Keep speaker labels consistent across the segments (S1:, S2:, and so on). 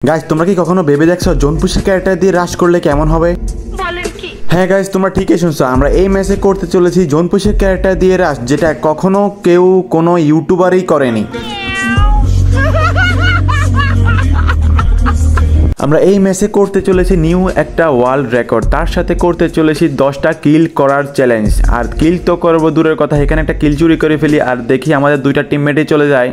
S1: Guys তোমরা কি কখনো ভেবে দেখছো জোন পুশের ক্যারেক্টার দিয়ে রাশ করলে কেমন হবে? হ্যাঁ গাইস তোমরা ঠিকই শুনছো, আমরা এই ম্যাচে করতে চলেছি জোন পুশের ক্যারেক্টার দিয়ে রাশ, যেটা কখনো কেউ কোনো ইউটিউবারই করেনি। আমরা এই ম্যাচে করতে চলেছি নিউ একটা ওয়ার্ল্ড রেকর্ড, তার সাথে করতে চলেছি 10টা কিল করার চ্যালেঞ্জ। আর কিল তো করবো দূরের কথা, এখানে একটা কিল চুরি করে ফেলি আর দেখি আমাদের দুইটা টিমমেটই চলে যায়।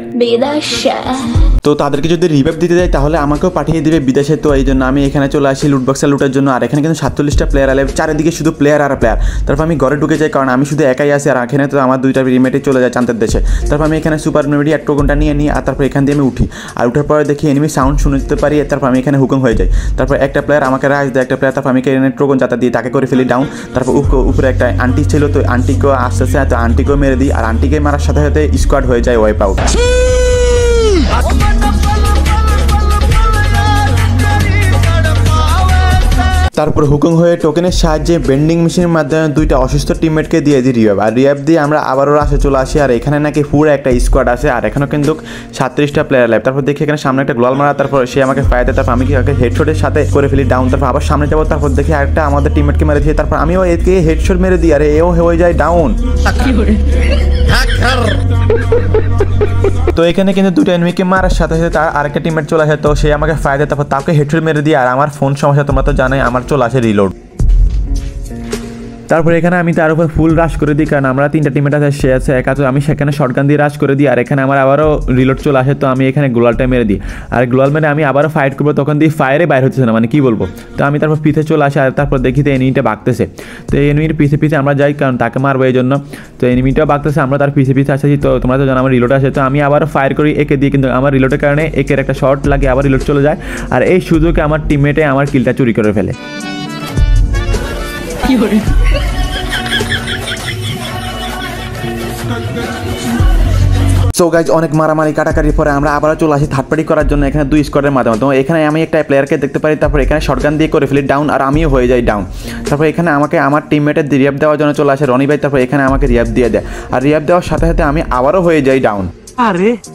S1: তো তাদেরকে যদি রিভাইভ দিতে যায় তাহলে আমাকেও পাঠিয়ে দিবে বিদেশে। তো এই জন্য আমি এখানে চলে আসি লুটবক্সে লুটার জন্য। আর এখানে কিন্তু 47টা প্লেয়ার আলে, চারিদিকে শুধু প্লেয়ার আর প্লেয়ার। তারপর আমি ঘরে ঢুকে যাই কারণ আমি শুধু একাই আছি, আর এখানে তো আমার দুইটা টিমমেটই চলে যায় চান্দের দেশে। তারপর আমি এখানে সুপার মেমোরি এক টোকনটা নিয়ে নিই, আর তারপর এখান দিয়ে আমি উঠি। আর উঠার পরে দেখি এনিমি সাউন্ড শুনতে পারি, তারপর আমি এখানে হুকুম হয়ে যাই। তারপর একটা প্লেয়ার আমাকে রাজ দেয়, একটা প্লেয়ার, তারপর আমি এখানে টোকন যাতা দিয়ে তাকে করে ফেলি ডাউন। তারপর উপরে একটা আন্টি ছিল, তো আন্টিকেও আস্তে আস্তে তো আন্টিকেও মেরে দিই, আর আন্টিকে মারার সাথে সাথে স্কোয়াড হয়ে যায় ওয়াইপ আউট। তারপর হুকুম হয়ে টোকেনের সাহায্যে বেন্ডিং মেশিনের মাধ্যমে দুইটা অসুস্থ টিমমেটকে দিয়ে দিই রিভাইভ। আর রিভাইভ দিয়ে আমরা আবারও রাশে চলে আসি, আর এখানে নাকি পুরো একটা স্কোয়াড আছে, আর এখানেও কিন্তু 37টা প্লেয়ার লাইভ। তারপর দেখি এখানে সামনে একটা গ্লোয়াল মারা, তারপর সে আমাকে ফায়ার দেয়, তারপর আমি হেডশটের সাথে করে ফেলি ডাউন। তারপর আবার সামনে যাবো, তারপর দেখি আরেকটা আমাদের টিমমেটকে মেরে দিই, তারপর আমিও একে হেডশট মেরে দিই, আর এও হয়ে যায় ডাউন। তো এখানে কিন্তু দুটো এনিমিকে মারার সাথে সাথে তার আরেকটা টিমমেট চলে আসে, তো সে আমাকে ফায়ার দেয়, তারপর তাকে হেডশট মেরে দিই। আর আমার ফোন সমস্যা তোমরা তো জানোই, আমার চলে আসে রিলোড। তারপর এখানে আমি তার উপর ফুল রাশ করে দিই, কারণ আমরা 3টা টিমমেট আছে, সে আছে একা, তো আমি সেখানে শটগান দিয়ে রাশ করে দিই। আর এখানে আমার আবারও রিলোড চলে আসে, তো আমি এখানে গ্লোয়ালটা মেরে দিই। আর গ্লোয়াল মেরে আমি আবারও ফাইট করবো, তখন দিয়ে ফায়ারে বাইর হচ্ছে না, মানে কি বলবো। তো আমি তারপর পিছে চলে আসি, আর তারপর দেখি তো এনিমিটা বাগতেছে। তো এই এনিমির পিছে পিছে আমরা যাই, কারণ তাকে মারবো এই জন্য। তো এনিমিটাও বাগতেছে, আমরা তার পিছে পিছে আসছি। তো তোমরা তো জানো আমার রিলোড আসে, তো আমি আবারও ফায়ার করি একে দিয়ে, কিন্তু আমার রিলোডের কারণে একের একটা শট লাগে, আবার রিলোড চলে যায়। আর এই সুযোগে আমার টিমমেটে আমার কিলটা চুরি করে ফেলে। সো গাইজ অনেক মারামারি কাটাকাটির পরে আমরা আবারও চলে আসি থার্ড পার্টি করার জন্য এখানে দুই স্কোয়াডের মাধ্যমে। তো এখানে আমি একটা প্লেয়ারকে দেখতে পারি, তারপর এখানে শটগান দিয়ে করে ফেলি ডাউন, আর আমিও হয়ে যাই ডাউন। তারপর এখানে আমাকে আমার টিমমেটের রিয়াব দেওয়ার জন্য চলে আসে রনি ভাই, তারপর এখানে আমাকে রিয়াব দিয়ে দেয়, আর রিয়াব দেওয়ার সাথে সাথে আমি আবারও হয়ে যাই ডাউন।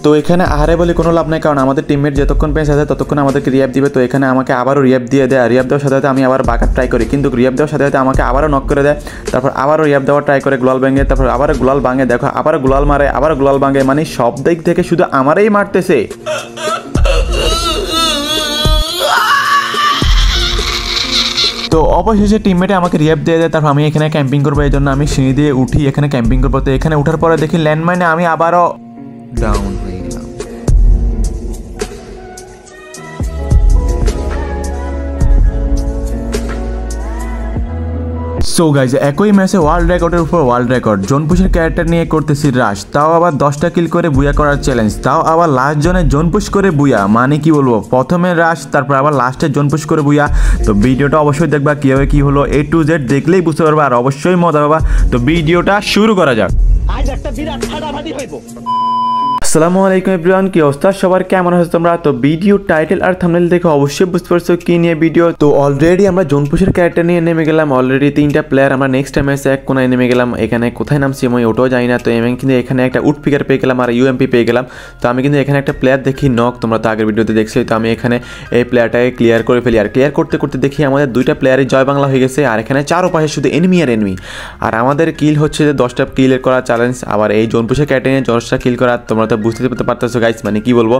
S1: তো এখানে আহারে বলে কোনো লাভ নাই, কারণ আমাদের টিমমেট যতক্ষণ পেন্স আছে ততক্ষণ আমাদেরকে রিয়াব দিবে। তো এখানে আমাকে আবারও রিয়াব দিয়ে দেয়, আর রিয়াব দেওয়ার সাথে সাথে আমি আবার বাঁকার ট্রাই করি, কিন্তু রিয়াব দেওয়ার সাথে সাথে আমাকে আবারও নক করে দেয়। তারপর আবারও রিয়াব দেওয়ার ট্রাই করে, গ্লোয়াল ভাঙে, তারপর আবারও গ্লোয়াল ভাঙে, দেখো আবারও গ্লোয়াল মারে, আবারও গ্লোয়াল ভাঙে, মানে সব দিক থেকে শুধু আমারই মারতেছে। তো অবশেষে টিমমেটে আমাকে রিয়াব দিয়ে দেয়, তারপর আমি এখানে ক্যাম্পিং করবো, এই জন্য আমি সিঁড়ি দিয়ে উঠি, এখানে ক্যাম্পিং করবো। তো এখানে উঠার পরে দেখি ল্যান্ডমাইনে আমি আবারও ডাউন হয়ে গেলাম। সো গাইজ একই ম্যাচে ওয়ার্ল্ড রেকর্ডের উপর ওয়ার্ল্ড রেকর্ড, জোন পুশের ক্যারেক্টার নিয়ে করতেছি রাশ, তাও আবার 10টা কিল করে বুয়া করার চ্যালেঞ্জ, তাও আবার লাস্ট জনে জোন পুশ করে বুয়া, মানে কি বলবো, প্রথমে রাশ তারপর আবার লাস্টে জোন পুশ করে বুয়া। তো ভিডিওটা অবশ্যই দেখবা, কীভাবে কী হলো A to Z দেখলেই বুঝতে পারবা, আর অবশ্যই মজা পাবা। তো ভিডিওটা শুরু করা যাক। আজ একটা বিরাট ফাটাফাটি হইব। আসসালামু আলাইকুম এভরিওয়ান, কি অবস্থা সবার, কেমন আছো তোমরা? তো ভিডিও টাইটেল আর থাম্বনেল দেখে অবশ্যই বুঝতে পারছো কি নিয়ে ভিডিও। তো অলরেডি আমরা জোন পুশের ক্যারেক্টার নিয়ে নেমে গেলাম, অলরেডি 3টা প্লেয়ার আমরা নেক্সট টাইম এসে এক কোনায় নেমে গেলাম। এখানে কোথায় নামছি আমি ওটাও জানি না। তো আমি কিন্তু এখানে একটা উড পিকার পেয়ে গেলাম, আর UMP পেয়ে গেলাম। তো আমি কিন্তু এখানে একটা প্লেয়ার দেখি নক, তোমরা তো আগের ভিডিওতে দেখছি। তো আমি এখানে এই প্লেয়ারটাকে ক্লিয়ার করে ফেলি, আর ক্লিয়ার করতে করতে দেখি আমাদের দুইটা প্লেয়ারই জয় বাংলা হয়ে গেছে, আর এখানে চারোপাশে শুধু এনিমি আর এনিমি। আর আমাদের কিল হচ্ছে যে 10টা কিলের করা চ্যালেঞ্জ, আবার এই জোন পুশের ক্যারেক্টার নিয়ে 10টা কিল করা, তোমরা তো বুঝতে পারতেছো গাইস, মানে কি বলবো,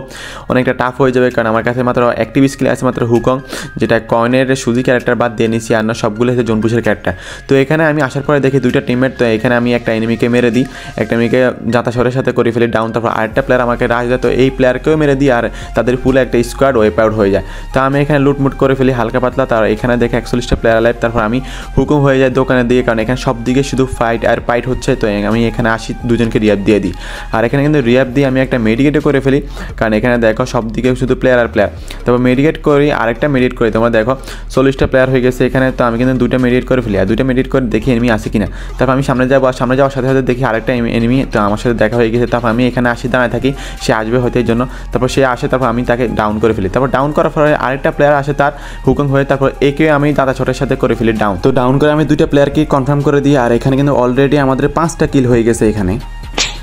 S1: অনেকটা টাফ হয়ে যাবে। কারণ আমার কাছে মাত্র অ্যাক্টিভ স্কিল আছে মাত্র হুকং, যেটা কয়েনের সুজি ক্যারেক্টার বাদ দিয়ে নিছি, আর না সবগুলো হচ্ছে জোন পুশের ক্যারেক্টার। তো এখানে আমি আসার পরে দেখি দুইটা টিমমেট, তো এখানে আমি একটা এনিমিকে মেরে দিই, একটা এনিমিকে জাতাসরের সাথে করে ফেলি ডাউন। তারপর আরেকটা প্লেয়ার আমাকে রাশ দেয়, তো এই প্লেয়ারকেও মেরে দিই, আর তাদের ফুলে একটা স্কোয়াড ওয়াইপ আউট হয়ে যায়। তো আমি এখানে লুটমুট করে ফেলি হালকা পাতলা, তার এখানে দেখে 41টা প্লেয়ার লাইভ। তারপর আমি হুকুম হয়ে যায় দোকানে দিয়ে, কারণ এখানে সব দিকে শুধু ফাইট আর ফাইট হচ্ছে। তো আমি এখানে আসি, দুজনকে রিয়াব দিয়ে দিই, আর এখানে কিন্তু রিয়াব দিয়ে আমি একটা মেডিকেটে করে ফেলি, কারণ এখানে দেখো সব দিকে শুধু প্লেয়ার আর প্লেয়ার। তারপর মেডিকেট করি, আরেকটা মেডিকেট করি, তোমরা দেখো 40টা প্লেয়ার হয়ে গেছে এখানে। তো আমি কিন্তু 2টা মেডিকেট করে ফেলি, আর 2টা মেডিকেট করে দেখি এনিমি আসে কিনা। তারপর আমি সামনে যাবো, আর সামনে যাওয়ার সাথে সাথে দেখি আরেকটা এনিমি, তো আমার সাথে দেখা হয়ে গেছে। তারপর আমি এখানে আসি, দাঁড়ায় থাকি, সে আসবে হয়তো এই জন্য। তারপর সে আসে, তারপর আমি তাকে ডাউন করে ফেলি। তারপর ডাউন করার পরে আরেকটা প্লেয়ার আসে তার হুকুম হয়ে, তারপর একে আমি দাদা ছোটের সাথে করে ফেলি ডাউন। তো ডাউন করে আমি 2টা প্লেয়ারকে কনফার্ম করে দিই, আর এখানে কিন্তু অলরেডি আমাদের 5টা কিল হয়ে গেছে এখানে।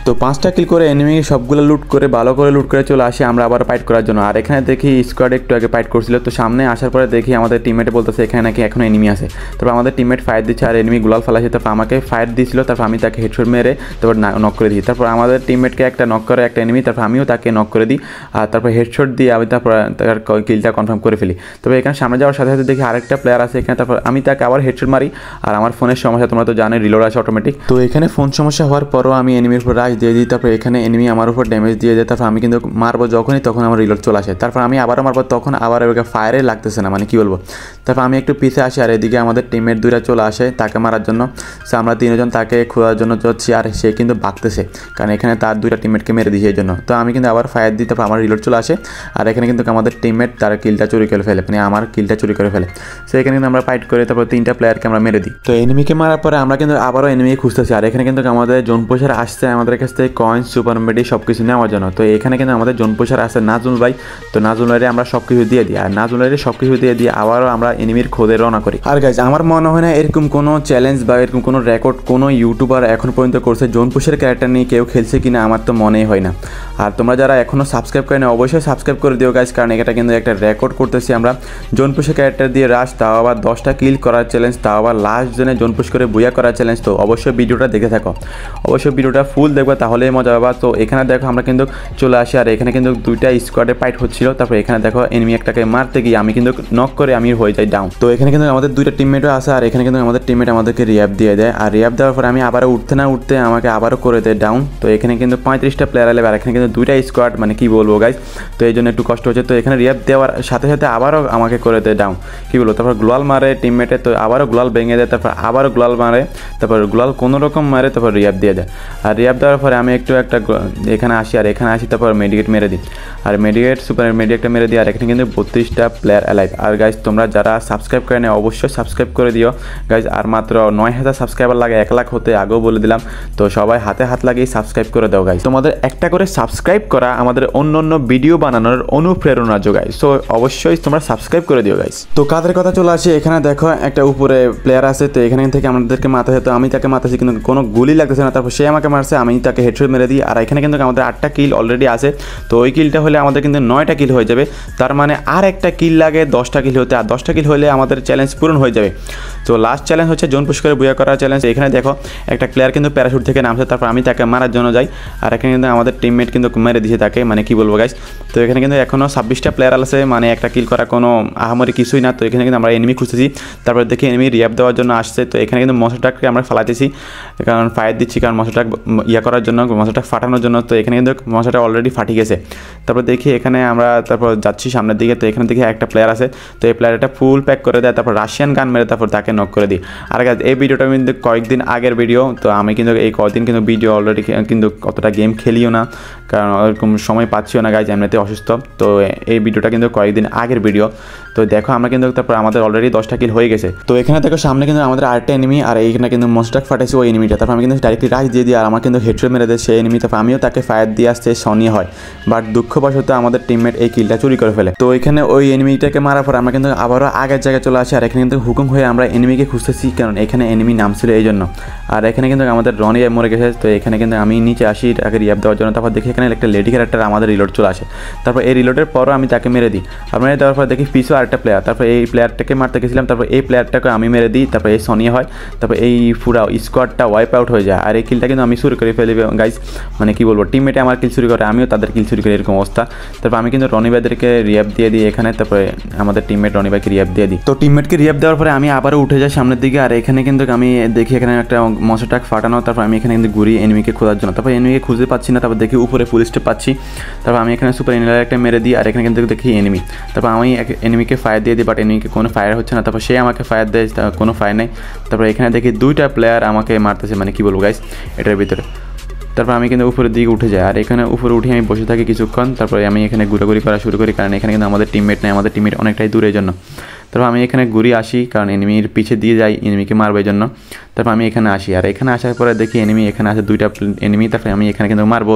S1: তো তো 5টা কিল করে এনিমি সবগুলো লুট করে ভালো করে লুট করে চলে আসি আমরা আবার ফাইট করার জন্য। আর এখানে দেখি স্কোয়াড একটু আগে ফাইট করছিল, তো সামনে আসার পরে দেখি আমাদের টিমমেটে বলতেছে এখানে নাকি এখনো এনিমি আছে। তারপর আমাদের টিমমেট ফায়ার দিচ্ছে আর এনিমি গুলাল ফেলাছে, তারপর আমাকে ফায়ার দিয়েছিল, তারপর আমি তাকে হেডশট মেরে তারপর নক করে দিই। তারপর আমাদের টিমমেটকে একটা নক করে একটা এনিমি, তারপর আমিও তাকে নক করে দিই আর তারপর হেডশট দিয়ে আমি তারপর তার কিলটা কনফার্ম করে ফেলি। তবে এখানে সামনে যাওয়ার সাথে সাথে দেখি আরেকটা প্লেয়ার আছে এখানে, তারপর আমি তাকে আবার হেডশট মারি। আর আমার ফোনের সমস্যা তোমরা তো জানো, রিলোড আছে অটোমেটিক। তো এখানে ফোন সমস্যা হওয়ার পরও আমি এনিমির উপর রাশ দিয়ে দিই, তারপর এখানে এনিমি আমার উপর ড্যামেজ দিয়ে দেয়। তারপর আমি কিন্তু মারবো যখনই তখন আমার রিলোড চলে আসে, তারপর আমি আবারও মারবো তখন আবার ওকে ফায়ারে লাগতেছে না, মানে কি বলবো। তারপর আমি একটু পিছিয়ে আসি আর এদিকে আমাদের টিমমেট দুইটা চলে আসে তাকে মারার জন্য। সো আমরা তিনজন তাকে খোঁজার জন্য যাচ্ছি আর সে কিন্তু বাঁকতেছে, কারণ এখানে তার দুইটা টিমমেটকে মেরে দিয়েছে এই জন্য। তো আমি কিন্তু আবার ফায়ার দিই, তারপর আমার রিলোড চলে আসে আর এখানে কিন্তু আমাদের টিমমেট তার কিলটা চুরি করে ফেলে, মানে আমার কিলটা চুরি করে ফেলে। সো এখানে কিন্তু আমরা ফাইট করে তারপর 3টা প্লেয়ারকে আমরা মেরে দিই। তো এনিমিকে মারার পরে আমরা কিন্তু আবারও এনিমি খুঁজতেছি আর এখানে কিন্তু আমাদের জোন পোষার আসছে আমাদের কাছ থেকে কয়েন সুপার মেডি সব কিছু নেওয়ার জন্য। তো এখানে কিন্তু আমাদের জোন পোষার আসছে নাজুল ভাই, তো নাজুল ভাইরে আমরা সব কিছু দিয়ে দিই আর নাজুল ভাইরে সব কিছু দিয়ে দিয়ে আবারও আমরা এনিমির খোঁজে রওনা করি। আর গাইজ আমার মনে হয় না এরকম কোনো চ্যালেঞ্জ বা এরকম কোনো রেকর্ড কোনো ইউটিউবার এখন পর্যন্ত করছে জোন পোষের ক্যারেক্টার নিয়ে কেউ খেলছে কিনা, আমার তো মনেই হয় না। আর তোমরা যারা এখনও সাবস্ক্রাইব করে না অবশ্যই সাবস্ক্রাইব করে দিও গাইজ, কারণ এটা কিন্তু একটা রেকর্ড করতেছি আমরা জোন পোষের ক্যারেক্টার দিয়ে রাশ, তাও আবার 10টা কিল করার চ্যালেঞ্জ, তাও আবার লাস্ট জনে জোন পোষ করে বুয়া করার চ্যালেঞ্জ। তো অবশ্যই ভিডিওটা দেখে থাকো, অবশ্যই ভিডিওটা ফুল দেখবে তাহলেই মজা পাবা। তো এখানে দেখো আমরা কিন্তু চলে আসি আর এখানে কিন্তু 2টা স্কোয়াডে ফাইট হচ্ছিল। তারপর এখানে দেখো এনিমি একটাকে মারতে গিয়ে আমি কিন্তু নক করে আমি হয়ে যাই ডাউন। তো এখানে কিন্তু আমাদের 2টা টিমমেটও আছে আর এখানে কিন্তু আমাদের টিমমেট আমাদেরকে রিয়াব দিয়ে দেয় আর রিয়াব দেওয়ার পরে আমি আবারও উঠতে না উঠতে আমাকে আবারও করে দেয় ডাউন। তো এখানে কিন্তু 35টা প্লেয়ার এলে আর এখানে কিন্তু 2টা স্কোয়াড, মানে কি বলবো গাইজ, তো এই জন্য একটু কষ্ট হচ্ছে। তো এখানে রিয়াব দেওয়ার সাথে সাথে আবারও আমাকে করে দেয় ডাউন, কি বলবো। তারপর গ্লোয়াল মারে টিমমেটে, তো আবারও গ্লোয়াল ভেঙে দেয়, তারপর আবারও গ্লোয়াল মারে, তারপর গ্লোয়াল কোনো রকম মারে, তারপর রিয়াব দিয়ে দেয়। আর রিয়াব দেওয়ার পরে আমি একটু একটা এখানে আসি আর এখানে আসি তারপর মেডিকেট মেরে দিই আর মেডিকেট সুপার মেডিকেটটা মেরে দিই আর এখানে কিন্তু 32টা প্লেয়ার অ্যালাইভ। আর গাইজ তোমরা যারা সাবস্ক্রাইব করে নেয় অবশ্যই সাবস্ক্রাইব করে দিও গাইজ, আর মাত্র 9000 সাবস্ক্রাইবার লাগে 1 লাখ হতে, আগেও বলে দিলাম। তো সবাই হাতে হাত লাগিয়ে সাবস্ক্রাইব করে দাও গাইজ, তোমাদের একটা করে সাবস্ক্রাইব করা আমাদের অন্য অন্য ভিডিও বানানোর অনুপ্রেরণা যোগায়। সো অবশ্যই তোমরা সাবস্ক্রাইব করে দিও গাইজ। তো কাদের কথা চলে আসে, এখানে দেখো একটা উপরে প্লেয়ার আছে, তো এখানে থেকে আমাদেরকে মাথায়, তো আমি তাকে মাথাছি কিন্তু কোনো গুলি লাগতেছে না, তারপর সে আমাকে মারছে, আমি তাকে হেডশট মেরে দিই। আর এখানে কিন্তু আমাদের 8টা কিল অলরেডি আছে, তো ওই কিলটা হলে আমাদের কিন্তু 9টা কিল হয়ে যাবে, তার মানে আর একটা কিল লাগে 10টা কিল হতে, আর 10টা কিল হলে আমাদের চ্যালেঞ্জ পূরণ হয়ে যাবে। তো লাস্ট চ্যালেঞ্জ হচ্ছে জোন পুশ করে বুয়া করার চ্যালেঞ্জ। এখানে দেখো একটা প্লেয়ার কিন্তু প্যারাশুট থেকে নামছে, তারপর আমি তাকে মারার জন্য যাই আর এখানে কিন্তু আমাদের টিমমেট কিন্তু মেরে দিয়েছে তাকে, মানে কি বলবো গাইস। তো এখানে কিন্তু এখনও 26টা প্লেয়ার আছে, মানে একটা কিল করা কোনো আহামরি কিছুই না। তো এখানে কিন্তু আমরা এনিমি খুঁজতেছি, তারপর দেখি এনিমি রিয়াব দেওয়ার জন্য আসছে। তো এখানে কিন্তু মশাটাকে আমরা ফালাইতেছি, কারণ ফায়ার দিচ্ছি, কারণ মশাটা ইয়া করার জন্য, মশাটা ফাটানোর জন্য। তো এখানে কিন্তু মশাটা অলরেডি ফাটি গেছে। তারপর দেখি এখানে আমরা তারপর যাচ্ছি সামনের দিকে, তো এখানে দেখি একটা প্লেয়ার আছে, তো এই প্লেয়ারটা ফুল প্যাক করে দেয়, তারপর রাশিয়ান গান মেরে তারপর তাকে নক করে দিই। আর এই ভিডিওটা কিন্তু কয়েকদিন আগের ভিডিও, তো আমি কিন্তু এই কয়েকদিন কিন্তু ভিডিও অলরেডি কিন্তু অতটা গেম খেলিও না, কারণ ওরকম সময় পাচ্ছিও না গাইজ, এমনিতে অসুস্থ। তো এই ভিডিওটা কিন্তু কয়েকদিন আগের ভিডিও। তো দেখো আমরা কিন্তু তারপর আমাদের অলরেডি 10টা কিল হয়ে গেছে। তো এখানে দেখো সামনে কিন্তু আমাদের আরেকটা এনিমি, আর এইখানে কিন্তু মনস্টার ফাটাইছে ওই এনিমিটা, তারপর আমি কিন্তু ডাইরেক্টলি রাশ দিয়ে দিই আর আমার কিন্তু হেডশট মেরে দেয় সেই এনিমি। তারপর আমিও তাকে ফায়ার দিয়ে আসতে সনি হয়, বাট দুঃখবশত আমাদের টিমমেট এই কিলটা চুরি করে ফেলে। তো এখানে ওই এনিমিটাকে মারার পর আমরা কিন্তু আবারও আগের জায়গায় চলে আসি আর এখানে কিন্তু হুকুম হয়ে আমরা এনিমিকে খুঁজতেছি, কারণ এখানে এনিমি নাম ছিল এই জন্য। আর এখানে কিন্তু আমাদের রনি মরে গেছে, তো এখানে কিন্তু আমি নিচে আসি তাকে রিয়াব দেওয়ার জন্য। তারপর দেখি এখানে একটা লেডি ক্যারেক্টার আমাদের রিলোড চলে আসে, তারপর এই রিলোডের পরও আমি তাকে মেরে দিই। আর মেরে দেওয়ার পর দেখি পিছু আরেকটা প্লেয়ার, তারপর এই প্লেয়ারটাকে মারতে গেছিলাম, তারপর এই প্লেয়ারটাকে আমি মেরে দিই, তারপর এই সনি হয়, তারপর এই পুরা স্কোয়াডটা ওয়াইপ আউট হয়ে যায়। আর এই কিলটা কিন্তু আমি চুরি করে ফেলি গাইজ, মানে কি বলবো, টিমমেটে আমার কিল চুরি করে, আমিও তাদের কিল চুরি করি, এরকম অবস্থা। তারপর আমি কিন্তু রনি ভাইদেরকে রিয়াব দিয়ে দিই এখানে, তারপরে আমাদের টিমমেট রনি ভাইকে রিয়াব দিয়ে দিই। তো টিমমেটকে রিয়াব দেওয়ার পরে আমি আবারও উঠে যাই সামনের দিকে, আর এখানে কিন্তু আমি দেখি এখানে একটা মশাটাক ফাটানো, তারপর আমি এখানে কিন্তু ঘুরি এনিমিকে খোঁজার জন্য, তারপর এনিমিকে খুঁজে পাচ্ছি না, তারপর দেখি উপরে ফুল স্টেপ পাচ্ছি, তারপর আমি এখানে সুপার ইনহেলার একটা মেরে দিই আর এখানে কিন্তু দেখি এনিমি, তারপর আমি এনিমিকে ফায়ার দিয়ে দিই, বাট এনিমিকে কোনো ফায়ার হচ্ছে না, তারপর সে আমাকে ফায়ার দেয়, কোনো ফায়ার নেই। তারপর এখানে দেখি 2টা প্লেয়ার আমাকে মারতেছে, মানে কি বলবো গাইস এটার ভিতরে। তারপর আমি কিন্তু উপরের দিকে উঠে যাই আর এখানে উপরে উঠে আমি বসে থাকি কিছুক্ষণ, তারপরে আমি এখানে ঘোরাঘুরি করা শুরু করি, কারণ এখানে কিন্তু আমাদের টিমমেট নেই, আমাদের টিমমেট অনেকটাই দূরের জন্য।
S2: তারপর আমি এখানে ঘুরে আসি, কারণ এনিমির পিছে দিয়ে যাই এনিমিকে মারবো এই জন্য। তারপর আমি এখানে আসি, আর এখানে আসার পরে দেখি এনিমি এখানে আছে 2টা এনিমি। তারপরে আমি এখানে কিন্তু মারবো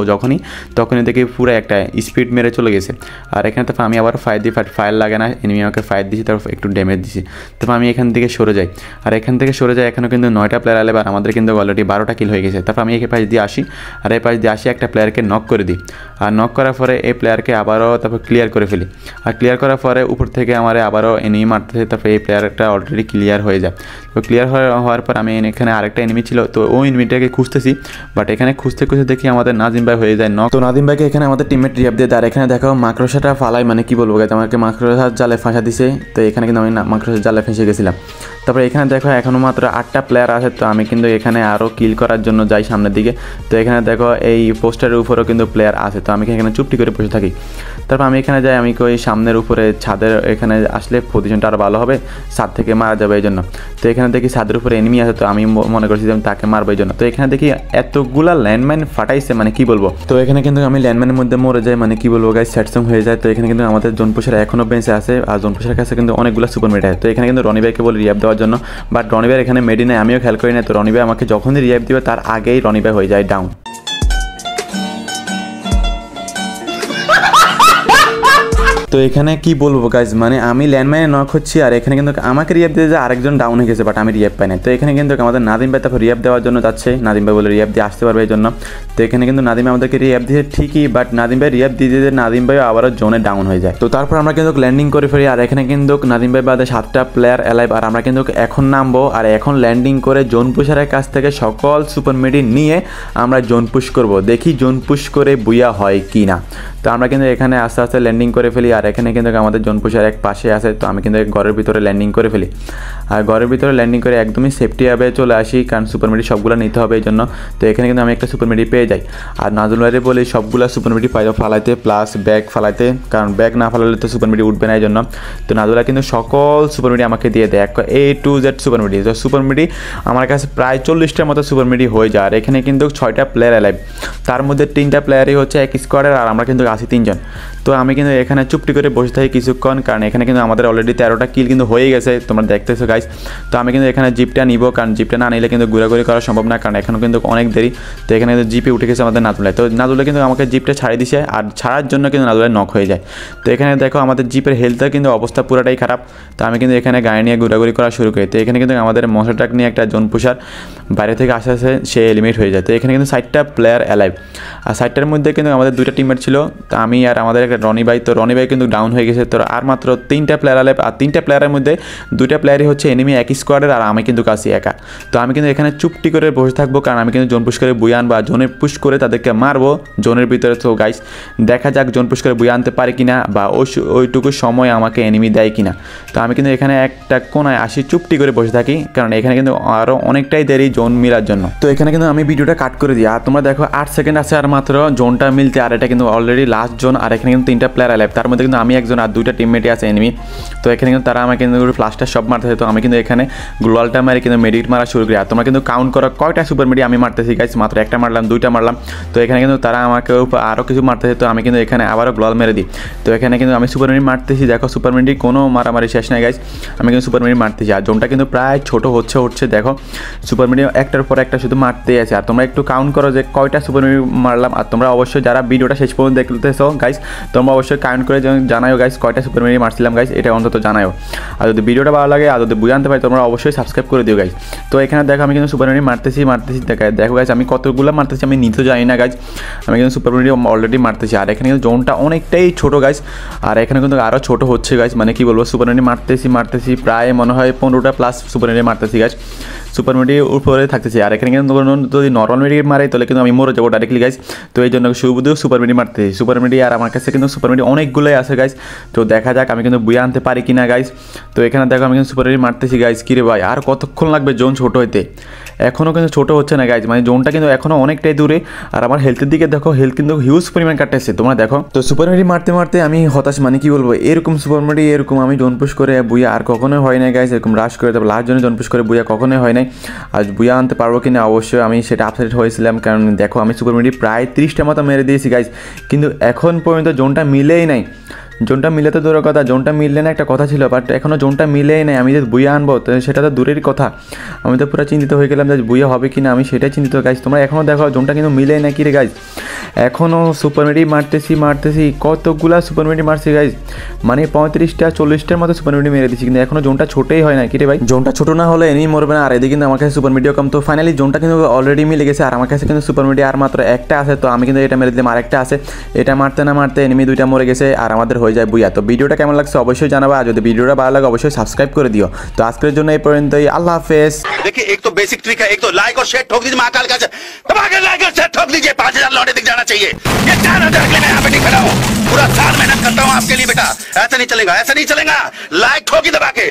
S2: তখনই দেখি পুরো একটা স্পিড মেরে চলে গেছে। আর এখানে তারপর আমি আবার ফায়ার দিই, ফায়ার লাগে না, এনিমি আমাকে ফায়ার দিয়েছি, তারপর একটু ড্যামেজ দিছি। তারপর আমি এখান থেকে সরে যাই, আর এখান থেকে সরে যাই। এখানেও কিন্তু 9টা প্লেয়ার আলে, আর আমাদের কিন্তু অলরেডি 12টা কিল হয়ে গেছে। তারপর আমি এই পাশ দিয়ে আসি, আর এই পাশ দিয়ে আসি একটা প্লেয়ারকে নক করে দিই, আর নক করার পরে এই প্লেয়ারকে আবারও তারপর ক্লিয়ার করে ফেলি। আর ক্লিয়ার করার পরে উপর থেকে আমার আবারও এনিমি মারতেছে, তারপর এই প্লেয়ারটা অলরেডি ক্লিয়ার হয়ে যায়। তো ক্লিয়ার হওয়ার পর আমি এখানে আরেকটা এনিমি ছিল, তো ওই এনিমিটাকে খুঁজতেছি, বাট এখানে খুঁজতে দেখি আমাদের নাজিম ভাই হয়ে যায় নক। তো নাজিম ভাইকে এখানে আমাদের টিমমেট রিয়াব দিয়ে, আর এখানে দেখো মাকড়সাটা ফালাই, মানে কি বলবো, আমাকে মাকড়সার জালে ফাঁসা দিছে। তো এখানে কিন্তু আমি মাকড়সার জালে ফেঁসে গেছিলাম। তারপরে এখানে দেখো এখনও মাত্র 8টা প্লেয়ার আছে, তো আমি কিন্তু এখানে আরও কিল করার জন্য যাই সামনের দিকে। তো এখানে দেখো এই পোস্টারের উপরেও কিন্তু প্লেয়ার আছে, তো আমি এখানে চুপটি করে বসে থাকি। তারপর আমি এখানে যাই, আমি কই সামনের উপরে ছাদের এখানে আসলে পজিশনটা আরও ভালো হবে, ছাদ থেকে মারা যাবে এই জন্য। তো এখানে দেখি ছাদের উপরে এনিমি আছে, তো আমি মনে করছি যে আমি তাকে মারবো এই জন্য। তো এখানে দেখি এতগুলা ল্যান্ডমাইন ফাটাইছে, মানে কি বলবো। তো এখানে কিন্তু আমি ল্যান্ডমাইনের মধ্যে মরে যাই, মানে কি বলবো গাইস, স্যাটসং হয়ে যায়। তো এখানে কিন্তু আমাদের জোনপুষের এখনও বেঁচে আছে, আর জোনপুষের কাছে কিন্তু অনেকগুলো সুপার মেড আছে। তো এখানে কিন্তু রনি ভাইকে বলে রিয়াব দেওয়ার জন্য, বাট রনি ভাই এখানে মেডি নেই, আমিও খেয়াল করি না। তো রনি ভাই আমাকে যখনই রিয়াব দিবে তার আগেই রনি ভাই হয়ে যায় ডাউন। তো এখানে কি বলবো গাইজ, মানে আমি ল্যান্ডমাইনে নক হচ্ছি, আর এখানে কিন্তু আমাকে রিয়াব দিয়ে যে আরেকজন ডাউন হয়ে গেছে, বাট আমি রিয়াব পাই না। তো এখানে কিন্তু আমাদের নাদিম ভাই তারপর রিয়াব দেওয়ার জন্য যাচ্ছে, নাদিম ভাই বলে রিয়াব দিয়ে আসতে পারবে এই জন্য। তো এখানে কিন্তু নাদিম আমাদেরকে রিয়াব দিয়ে ঠিকই, বাট নাদিম ভাই রিয়াব দিয়ে দিয়ে নাদিম ভাই আবারও জোনে ডাউন হয়ে যায়। তো তারপর আমরা কিন্তু ল্যান্ডিং করে ফেলি, আর এখানে কিন্তু নাদিম ভাই বাদে 7টা প্লেয়ার অ্যালাইভ, আর আমরা কিন্তু এখন নামবো, আর এখন ল্যান্ডিং করে জোন পুশারের কাছ থেকে সকল সুপার মেডি নিয়ে আমরা জোন পুশ করবো, দেখি জোন পুশ করে বুয়া হয় কি না। তো আমরা কিন্তু এখানে আস্তে আস্তে ল্যান্ডিং করে ফেলি, আর এখানে কিন্তু আমাদের জোন পুশার এক পাশে আছে। তো আমি কিন্তু ঘরের ভিতরে ল্যান্ডিং করে ফেলি, আর ঘরের ভিতরে ল্যান্ডিং করে একদমই সেফটি ভাবে চলে আসি, কারণ সুপার মেডি সবগুলো নিতে হবে এই জন্য। তো এখানে কিন্তু আমি একটা সুপার মেডি পেয়ে যাই, আর নাজুল ভাইরে বলি সবগুলো সুপার মেডি ফালাইতে, প্লাস ব্যাগ ফালাইতে, কারণ ব্যাগ না ফালালে তো সুপার মেডি উঠবে না এই জন্য। তো নাজুল ভাই কিন্তু সকল সুপার মেডি আমাকে দিয়ে দেয়, A to Z সুপার মেডি। তো সুপার মেডি আমার কাছে প্রায় 40টার মতো সুপার মেডি হয়ে যায়, আর এখানে কিন্তু 6টা প্লেয়ার অ্যালাইভ, তার মধ্যে 3টা প্লেয়ারই হচ্ছে এক স্কোয়াডের, আর আমরা কিন্তু আছি 3জন। তো আমি কিন্তু এখানে চুপটি করে বসে থাকি কিছুক্ষণ, কারণ এখানে কিন্তু আমাদের অলরেডি 13টা কিল কিন্তু হয়ে গেছে, তোমরা দেখতেছো গাইস। তো আমি কিন্তু এখানে জিপটা নিব, কারণ জিপটা না নিলে কিন্তু ঘোরাঘুরি করা সম্ভব না, কারণ এখনও কিন্তু অনেক দেরি। তো এখানে কিন্তু জিপে উঠে গেছে আমাদের নাজুলাই। তো নাজুলাই কিন্তু আমাকে জিপটা ছাড়িয়ে দিছে, আর ছাড়ার জন্য কিন্তু নাজুলাই নক হয়ে যায়। তো এখানে দেখো আমাদের জিপের হেলথের কিন্তু অবস্থা পুরোটাই খারাপ। তো আমি কিন্তু এখানে গাড়ি নিয়ে ঘোরাঘুরি করা শুরু করি। তো এখানে কিন্তু আমাদের মশা ট্রাক নিয়ে একটা জোন পুশার বাইরে থেকে আসে সে এলিমিনেট হয়ে যায়। তো এখানে কিন্তু 6টা প্লেয়ার অ্যালাইভ, আর 6টার মধ্যে কিন্তু আমাদের 2টা টিমমেট ছিল, তো আমি আর আমাদের একটা রনি ভাই। তো রনি ভাই কিন্তু ডাউন হয়ে গেছে, তো আর মাত্র 3টা প্লেয়ার অ্যালাইভ, আর 3টা প্লেয়ারের মধ্যে 2টা প্লেয়ারই হচ্ছে এনিমি এক স্কোয়াডের, আর আমি কিন্তু কাছি একা। তো আমি কিন্তু এখানে চুপটি করে বসে থাকবো, কারণ আমি কিন্তু জোন পুশ করে বুয়া আনবো, আর জোনে পুশ করে তাদেরকে মারবো জোনের ভিতরে। তো গাইস দেখা যাক জোন পুশ করে বুয়া আনতে পারি কিনা, বা ওইটুকু সময় আমাকে এনিমি দেয় কিনা। তো আমি কিন্তু এখানে একটা কোনায় আসি, চুপটি করে বসে থাকি, কারণ এখানে কিন্তু আরও অনেকটাই দেরি জোন মিলার জন্য। তো এখানে কিন্তু আমি ভিডিওটা কাট করে দিই, আর তোমরা দেখো 8 সেকেন্ড আছে আর মাত্র জোনটা মিলতে, আর এটা কিন্তু অলরেডি লাস্ট জোন। আর এখানে কিন্তু 3টা প্লেয়ার অ্যালাইভ, তার মধ্যে কিন্তু আমি একজন, আর 2টা টিমমেটই আছে এনিমি। তো এখানে কিন্তু তারা আমাকে কিন্তু প্লাস্টার সব মারতেছে। তো আমি কিন্তু এখানে গ্লোয়ালটা মারি কিন্তু মেডিট মারা শুরু করি, আর তোমরা কিন্তু কাউন্ট করো কয়টা সুপার মেডি আমি মারতেছি গাইস, মাত্র একটা মারলাম, 2টা মারলাম। তো এখানে কিন্তু তারা আমাকে আরও কিছু মারতেছে, তো আমি কিন্তু এখানে আবারও গ্লোয়াল মেরে দিই। তো এখানে কিন্তু আমি সুপার মেডি মারতেছি, দেখো সুপার মেডি কোনো মারামারি শেষ নাই গাইস, আমি কিন্তু সুপার মেডি মারতেছি। আর জোনটা কিন্তু প্রায় ছোট হচ্ছে, দেখো সুপার মেডি একটার পর একটা শুধু মারতেই আছে। আর তোমরা একটু কাউন্ট করো যে কয়টা সুপার মেডি মারলাম। আর তোমরা অবশ্যই যারা ভিডিওটা শেষ পর্যন্ত দেখতেছো গাইস, তোমরা অবশ্যই কাউন্ট করে জানাও গাইস কয়টা সুপার মেডি মারছিলাম গাইস, এটা অন্তত জানাও। আর যদি ভিডিওটা ভালো লাগে, আর যদি বুঝে আনতে পারি, তোমরা অবশ্যই সাবস্ক্রাইব করে দিও গাইস। তো এখানে দেখো আমি কিন্তু সুপার মেডি মারতেছি, দেখো গাইস আমি কতগুলো মারতেছি আমি নিজেও জানি না গাইস, আমি কিন্তু সুপার মেডি অলরেডি মারতেছি। আর এখানে কিন্তু জোনটা অনেকটাই ছোট গাইস, আর এখানে কিন্তু আরও ছোট হচ্ছে গাইস, মানে কি বলবো, সুপার মেডি মারতেছি প্রায় মনে হয় 15টা প্লাস সুপার মেডি মারতেছি গাইস, সুপার মেডি উপরে থাকতেছি। আর এখানে কিন্তু যদি নর্মাল মেডি মারে তাহলে কিন্তু আমি মরে যাবো ডাইরেক্টলি গাইস। তো এই জন্য শুধু সুপার মেডি মারতেছি, সুপার মেডি। আর আমার কাছে কিন্তু সুপার মেডি অনেকগুলোই আছে গাইস, তো দেখা যাক আমি কিন্তু বুয়ে আনতে পারি কিনা গাইস। তো এখানে দেখো আমি কিন্তু সুপার মেডি মারতেছি গাইস। কিরে ভাই আর কতক্ষণ লাগবে জোন ছোট হইতে, এখনও কিন্তু ছোট হচ্ছে না গাইজ, মানে জোনটা কিন্তু এখনও অনেকটাই দূরে। আর আমার হেলথের দিকে দেখো, হেলথ কিন্তু হিউজ পরিমাণ কাটতেছে, তোমরা দেখো। তো সুপার মেডি মারতে আমি হতাশ, মানে কি বলবো, এরকম সুপার মেডি এরকম আমি জোন পুশ করে বুয়া আর কখনোই হয় না গাইজ, এরকম রাশ করে তারপর লাস্ট জনে জোন পুশ করে বুয়া কখনোই হয় নাই। আর বুয়া আনতে পারবো কিনা অবশ্যই আমি সেটা আপসেট হয়েছিলাম, কারণ দেখো আমি সুপার মেডি প্রায় 30টা মতো মেরে দিয়েছি গাইজ, কিন্তু এখন পর্যন্ত জোনটা মিলেই নাই।
S1: জোনটা মিলে তো দূরের কথা, জোনটা মিললে না একটা কথা ছিল, বাট এখনও জোনটা মিলেই নেই। আমি যে বুয়া আনবো তো সেটা তো দূরের কথা, আমি তো পুরো চিন্তিত হয়ে গেলাম যে বুয়া হবে কি না, আমি সেটাই চিন্তিত গাইজ। তোমরা এখনও দেখো জোনটা কিন্তু মিলেই না কি রে গাইজ, এখনও সুপার মেডি মারতেছি কতগুলা সুপার মেডি মারছি গাইজ, মানে 35টা 40টার মতো সুপার মেডি মেরে দিচ্ছি, কিন্তু এখনও জোনটা ছোটোই হয় না কি রে ভাই। জোনটা ছোটো না হলে এনিমি মরবে না, আর এদিকে কিন্তু আমার কাছে সুপার মিডিও কম। তো ফাইনালি জোনটা কিন্তু অলরেডি মিলে গেছে, আর আমার কাছে কিন্তু সুপার মিডিয়া আর মাত্র একটা আছে। তো আমি কিন্তু এটা মেরে দিলাম, আরেকটা আছে, এটা মারতে না মারতে এনিমি 2টা মরে গেছে, আর আমাদের হয়ে যায় বুয়া। তো ভিডিওটা কেমন লাগছে অবশ্যই জানাবা, আর যদি ভিডিওটা ভালো লাগে অবশ্যই সাবস্ক্রাইব করে দিও। তো আজকের জন্য এই পর্যন্তই, আল্লাহ হাফেজ।
S3: देखिए एक तो बेसिक ट्रिक है, एक तो लाइक और शेयर ठोक दीजिए, महाकाल का दबा के लाइक और शेयर ठोक दीजिए, 5000 लौटे दिख जाना चाहिए। ये 4000 के लिए मैं यहाँ पे नहीं खड़ा हूँ, पूरा साल मेहनत करता हूँ आपके लिए बेटा, ऐसा नहीं चलेगा, ऐसा नहीं चलेगा। लाइक ठोकी दबा के।